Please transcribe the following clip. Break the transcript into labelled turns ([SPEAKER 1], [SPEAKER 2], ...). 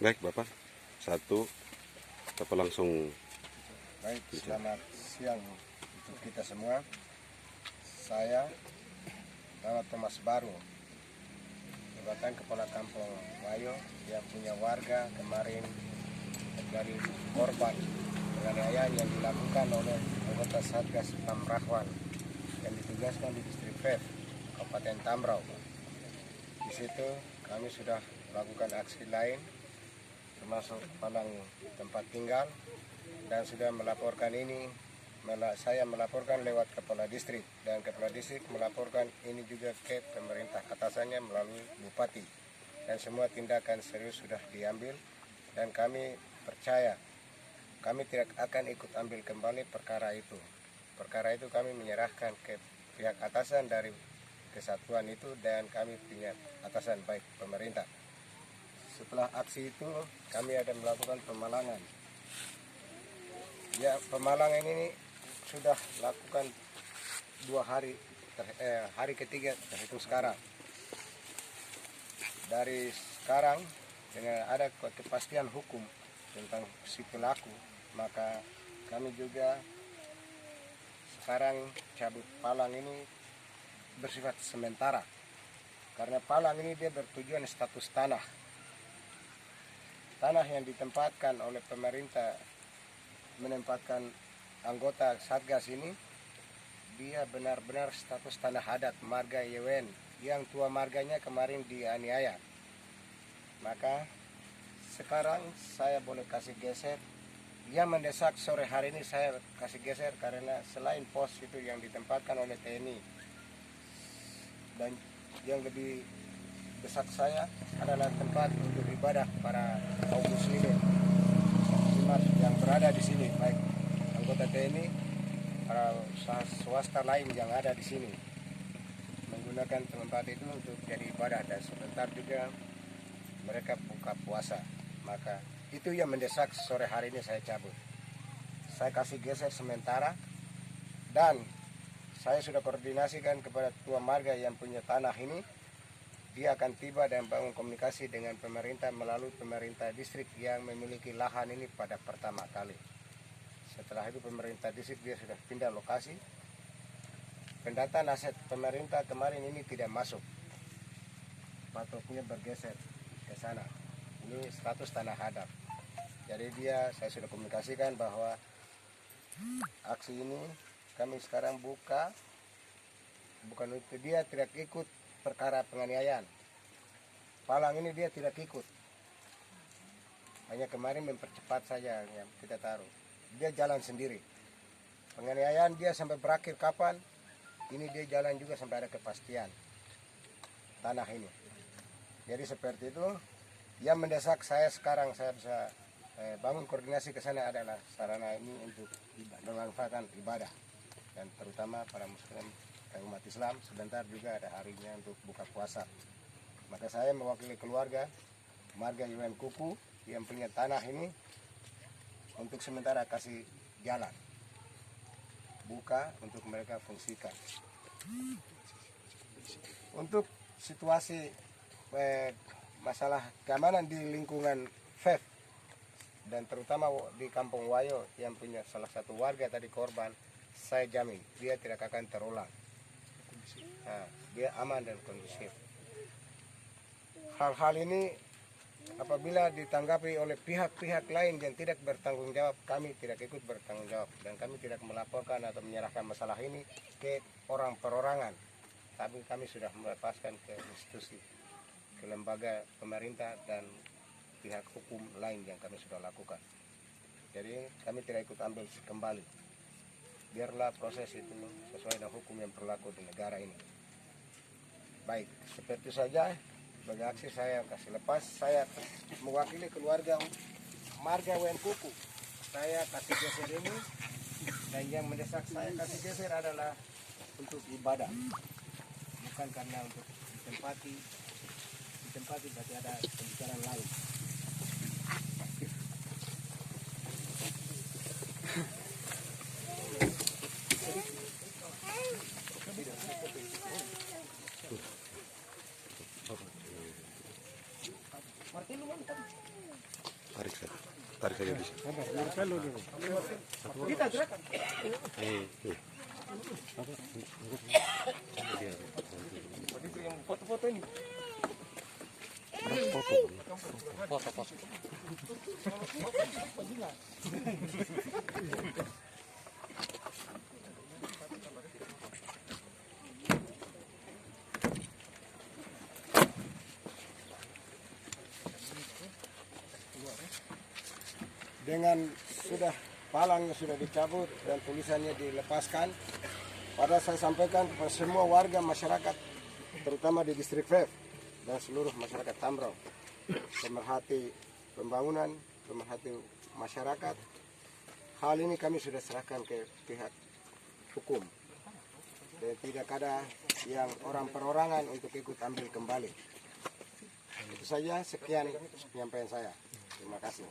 [SPEAKER 1] Baik Bapak, satu Bapak langsung.
[SPEAKER 2] Baik, selamat siang untuk kita semua. Saya nama Thomas Baru, jabatan Kepala Kampung Wayo yang punya warga kemarin dari korban penganiayaan yang dilakukan oleh anggota Satgas Tamrahwan yang ditugaskan di distrik Fev, Kabupaten Tambrau. Di situ kami sudah melakukan aksi lain, termasuk palang tempat tinggal, dan sudah melaporkan ini. Saya melaporkan lewat kepala distrik, dan kepala distrik melaporkan ini juga ke pemerintah atasannya melalui bupati, dan semua tindakan serius sudah diambil, dan kami percaya kami tidak akan ikut ambil kembali perkara itu. Perkara itu kami menyerahkan ke pihak atasan dari kesatuan itu, dan kami punya atasan baik pemerintah. Setelah aksi itu kami ada melakukan pemalangan. Ya, pemalangan ini sudah lakukan 2 hari, hari ketiga terhitung sekarang. Dari sekarang dengan ada kepastian hukum tentang si pelaku, maka kami juga sekarang cabut palang ini bersifat sementara, karena palang ini dia bertujuan status tanah yang ditempatkan oleh pemerintah, menempatkan anggota Satgas ini, dia benar-benar status tanah adat marga Yewen yang tua marganya kemarin dianiaya. Maka sekarang saya boleh kasih geser. Yang mendesak sore hari ini saya kasih geser karena selain pos itu yang ditempatkan oleh TNI, dan yang lebih desak saya adalah tempat untuk ibadah para kaum muslimin yang berada di sini, baik anggota TNI, para swasta lain yang ada di sini, menggunakan tempat itu untuk jadi ibadah, dan sebentar juga mereka buka puasa. Maka itu yang mendesak sore hari ini saya cabut. Saya kasih geser sementara, dan saya sudah koordinasikan kepada tua marga yang punya tanah ini. Dia akan tiba dan bangun komunikasi dengan pemerintah melalui pemerintah distrik yang memiliki lahan ini pada pertama kali. Setelah itu pemerintah distrik dia sudah pindah lokasi. Pendataan aset pemerintah kemarin ini tidak masuk, patoknya bergeser ke sana. Ini status tanah adat. Jadi saya sudah komunikasikan bahwa aksi ini kami sekarang buka, bukan itu dia tidak ikut perkara penganiayaan. Palang ini dia tidak ikut, hanya kemarin mempercepat saja yang kita taruh. Dia jalan sendiri. Penganiayaan dia sampai berakhir kapan, ini dia jalan juga sampai ada kepastian tanah ini. Jadi seperti itu. Yang mendesak saya sekarang, saya bisa bangun koordinasi ke sana adalah sarana ini untuk memanfaatkan ibadah, dan terutama para muslim dan umat Islam sebentar juga ada harinya untuk buka puasa. Maka saya mewakili keluarga marga Yewen Kuku yang punya tanah ini untuk sementara kasih jalan buka untuk mereka fungsikan. Untuk situasi masalah keamanan di lingkungan Fev, dan terutama di Kampung Wayo yang punya salah satu warga tadi korban, saya jamin dia tidak akan terulang. Nah, dia aman dan kondusif. Hal-hal ini apabila ditanggapi oleh pihak-pihak lain yang tidak bertanggung jawab, kami tidak ikut bertanggung jawab, dan kami tidak melaporkan atau menyerahkan masalah ini ke orang perorangan. Tapi kami sudah melepaskan ke institusi, ke lembaga pemerintah dan pihak hukum lain yang kami sudah lakukan. Jadi kami tidak ikut ambil kembali. Biarlah proses itu sesuai dengan hukum yang berlaku di negara ini. Baik, seperti saja sebagai aksi saya kasih lepas. Saya mewakili keluarga marga Yewen Kuku. Saya kasih geser ini, dan yang mendesak saya kasih geser adalah untuk ibadah, bukan karena untuk ditempati berarti ada pembicaraan lain. Martin lu mana tadi?
[SPEAKER 1] saja bisa.
[SPEAKER 2] Foto-foto ini. Dengan sudah palangnya sudah dicabut dan tulisannya dilepaskan, pada saya sampaikan kepada semua warga masyarakat, terutama di distrik Vev dan seluruh masyarakat Tambrau, pemerhati pembangunan, pemerhati masyarakat, hal ini kami sudah serahkan ke pihak hukum dan tidak ada yang orang perorangan untuk ikut ambil kembali. Itu saja, sekian penyampaian saya. Terima kasih.